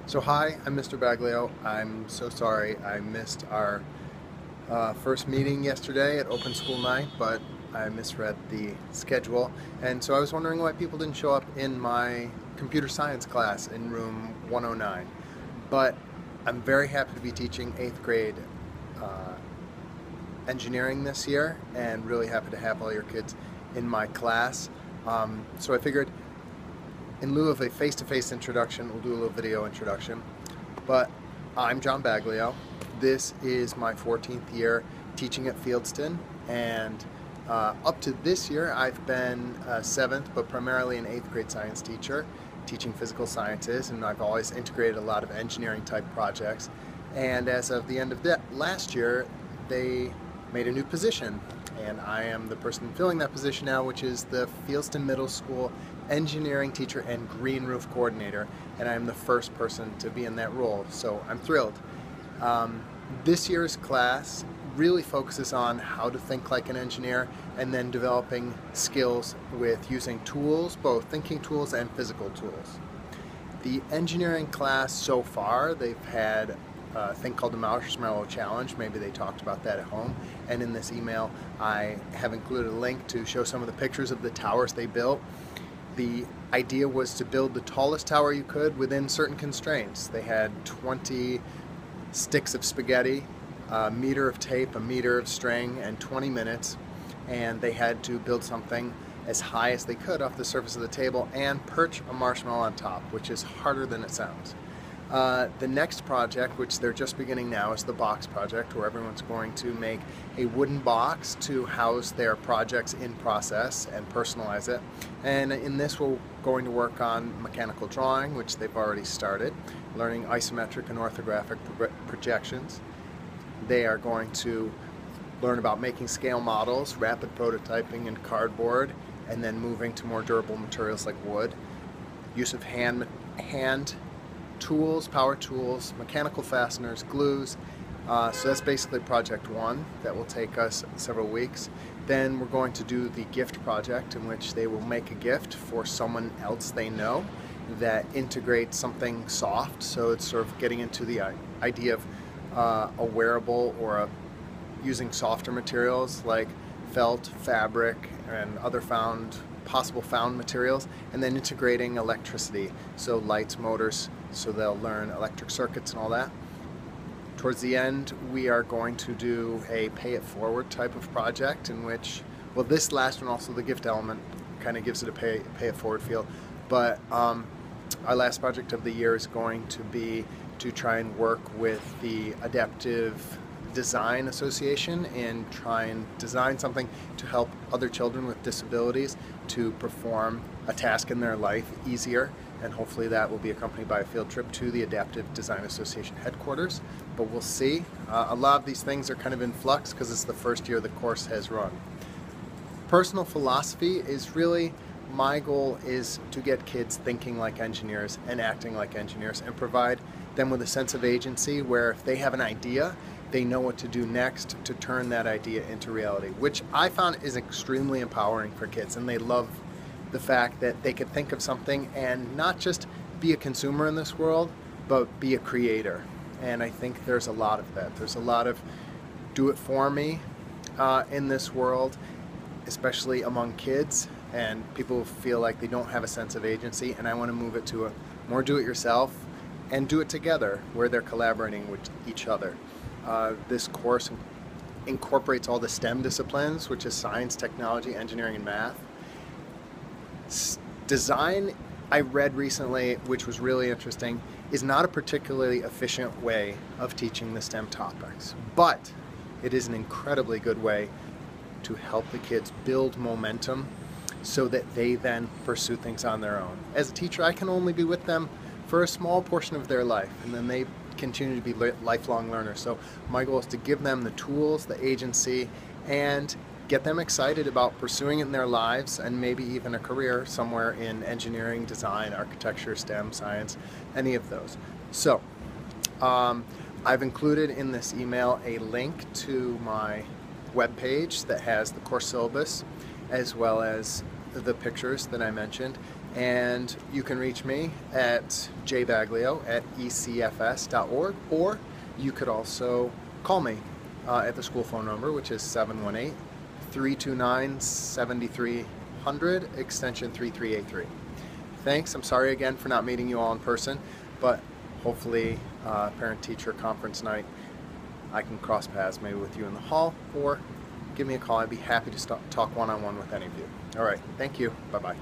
So hi, I'm Mr. Baglio. I'm so sorry I missed our first meeting yesterday at Open School Night, but I misread the schedule. And so I was wondering why people didn't show up in my computer science class in room 109. But I'm very happy to be teaching 8th grade uh, engineering this year and really happy to have all your kids in my class. So I figured in lieu of a face-to-face introduction, we'll do a little video introduction. But I'm John Baglio. This is my 14th year teaching at Fieldston, and up to this year I've been a 7th but primarily an 8th grade science teacher teaching physical sciences, and I've always integrated a lot of engineering type projects. And as of the end of that last year, they made a new position, and I am the person filling that position now, which is the Fieldston Middle School engineering teacher and green roof coordinator, and I'm the first person to be in that role, so I'm thrilled. This year's class really focuses on how to think like an engineer and then developing skills with using tools, both thinking tools and physical tools. The engineering class so far, they've had a thing called the Marshmallow Challenge. Maybe they talked about that at home. And in this email, I have included a link to show some of the pictures of the towers they built. The idea was to build the tallest tower you could within certain constraints. They had 20 sticks of spaghetti, a meter of tape, a meter of string, and 20 minutes. And they had to build something as high as they could off the surface of the table and perch a marshmallow on top, which is harder than it sounds. The next project, which they're just beginning now, is the box project, where everyone's going to make a wooden box to house their projects in process and personalize it. And in this, we're going to work on mechanical drawing, which they've already started, learning isometric and orthographic projections. They are going to learn about making scale models, rapid prototyping, and cardboard, and then moving to more durable materials like wood. Use of hand tools, power tools, mechanical fasteners, glues. So that's basically project one. That will take us several weeks. Then we're going to do the gift project, in which they will make a gift for someone else they know that integrates something soft. So it's sort of getting into the idea of a wearable or using softer materials like felt, fabric, and other possible found materials, and then integrating electricity, so lights, motors, so they'll learn electric circuits and all that. Towards the end, we are going to do a pay it forward type of project, in which, well, this last one, also the gift element, kind of gives it a pay it forward feel, but our last project of the year is going to be to try and work with the Adaptive Design Association and try and design something to help other children with disabilities to perform a task in their life easier, and hopefully that will be accompanied by a field trip to the Adaptive Design Association headquarters, but we'll see. A lot of these things are kind of in flux because it's the first year the course has run. Personal philosophy is really, my goal is to get kids thinking like engineers and acting like engineers, and provide them with a sense of agency where if they have an idea, they know what to do next to turn that idea into reality, which I found is extremely empowering for kids, and they love the fact that they could think of something and not just be a consumer in this world, but be a creator. And I think there's a lot of that. There's a lot of do it for me in this world, especially among kids, and people feel like they don't have a sense of agency, and I want to move it to a more do it yourself and do it together, where they're collaborating with each other. This course incorporates all the STEM disciplines, which is science, technology, engineering, and math. Design, I read recently, which was really interesting, is not a particularly efficient way of teaching the STEM topics, but it is an incredibly good way to help the kids build momentum so that they then pursue things on their own. As a teacher, I can only be with them for a small portion of their life, and then they continue to be lifelong learners. So my goal is to give them the tools, the agency, and get them excited about pursuing it in their lives, and maybe even a career somewhere in engineering, design, architecture, STEM, science, any of those. So I've included in this email a link to my webpage that has the course syllabus, as well as the pictures that I mentioned. And you can reach me at jbaglio@ecfs.org, or you could also call me at the school phone number, which is 718-329-7300, extension 3383. Thanks. I'm sorry again for not meeting you all in person, but hopefully parent-teacher conference night I can cross paths maybe with you in the hall, or give me a call. I'd be happy to talk one-on-one with any of you. All right. Thank you. Bye-bye.